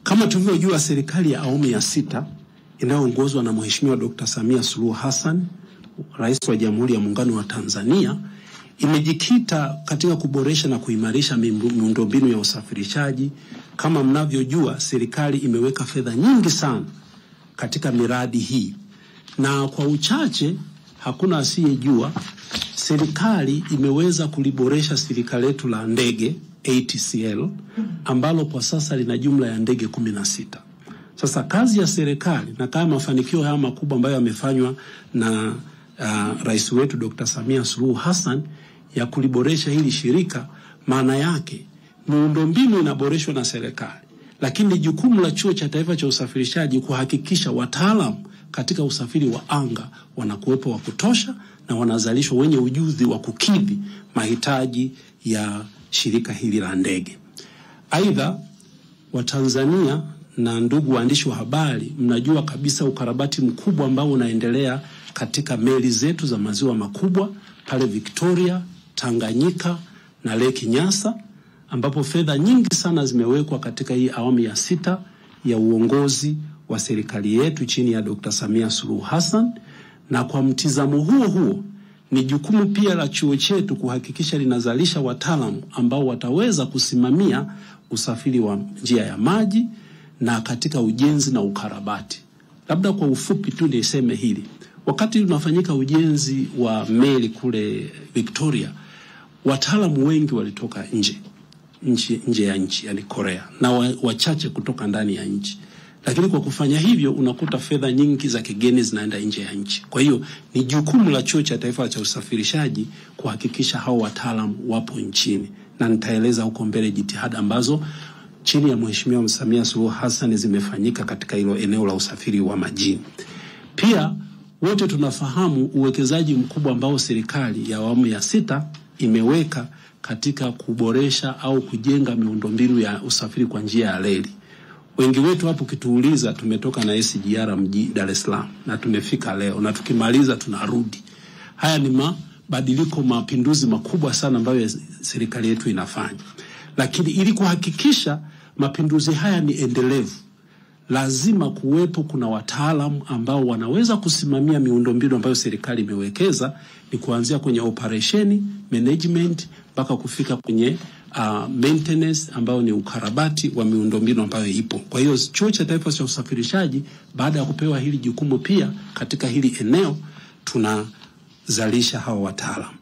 Kama tulivyojua, serikali ya awamu ya 6 inayoongozwa na Mheshimiwa Dr. Samia Suluhu Hassan, Rais wa Jamhuri ya Muungano wa Tanzania, imejikita katika kuboresha na kuimarisha miundombinu ya usafirishaji. Kama mnavyojua, serikali imeweka fedha nyingi sana katika miradi hii. Na kwa uchache, hakuna asiyejua, serikali imeweza kuliboresha shirika letu la ndege ATCL, ambalo kwa sasa lina jumla ya ndege 16. Sasa kazi ya serikali na kama mafanikio haya makubwa ambayo yamefanywa na rais wetu Dr. Samia Suluhu Hassan ya kuliboresha hili shirika, maana yake miundombinu inaboreshwa na serikali, lakini jukumu la Chuo cha Taifa cha Usafirishaji kuhakikisha wataalamu katika usafiri wa anga wanakuwepo wa kutosha na wanazalishwa wenye ujuzi wa kukidhi mahitaji ya shirika hili la ndege. Aidha, Watanzania na ndugu waandishi wa habari, mnajua kabisa ukarabati mkubwa ambao unaendelea katika meli zetu za maziwa makubwa pale Victoria, Tanganyika na Lake Nyasa, ambapo fedha nyingi sana zimewekwa katika hii awamu ya 6 ya uongozi wa serikali yetu chini ya Dr. Samia Suluhu Hassan. Na kwa mtizamo huo ni jukumu pia la chuo chetu kuhakikisha linazalisha wataalamu ambao wataweza kusimamia usafiri wa njia ya maji na katika ujenzi na ukarabati. Labda kwa ufupi tu niseme hili. Wakati unafanyika ujenzi wa meli kule Victoria, wataalamu wengi walitoka nje ya nchi, yani Korea, na wachache kutoka ndani ya nchi. Lakini kwa kufanya hivyo unakuta fedha nyingi za kigeni zinaenda nje ya nchi. Kwa hiyo ni jukumu la Chuo cha Taifa cha Usafirishaji kuhakikisha hao wataalamu wapo nchini, na nitaeleza huko mbele jitihada ambazo chini ya Mheshimiwa Samia Suluhu Hassan zimefanyika katika hilo eneo la usafiri wa majini. Pia wote tunafahamu uwekezaji mkubwa ambao serikali ya awamu ya 6 imeweka katika kuboresha au kujenga miundombinu ya usafiri kwa njia ya reli. Wengi wetu hapo kituuliza, tumetoka na SGR mji Dar es Salaam na tumefika leo na tukimaliza tunarudi. Haya ni mabadiliko, mapinduzi makubwa sana ambayo serikali yetu inafanya. Lakini ili kuhakikisha mapinduzi haya ni endelevu, lazima kuna wataalamu ambao wanaweza kusimamia miundombinu ambayo serikali imewekeza, ni kuanzia kwenye operation, management mpaka kufika kwenye maintenance ambao ni ukarabati wa miundombinu ambayo ipo. Kwa hiyo Chuo cha Taifa cha Usafirishaji baada ya kupewa hili jukumu pia katika hili eneo tunazalisha hawa wataalamu.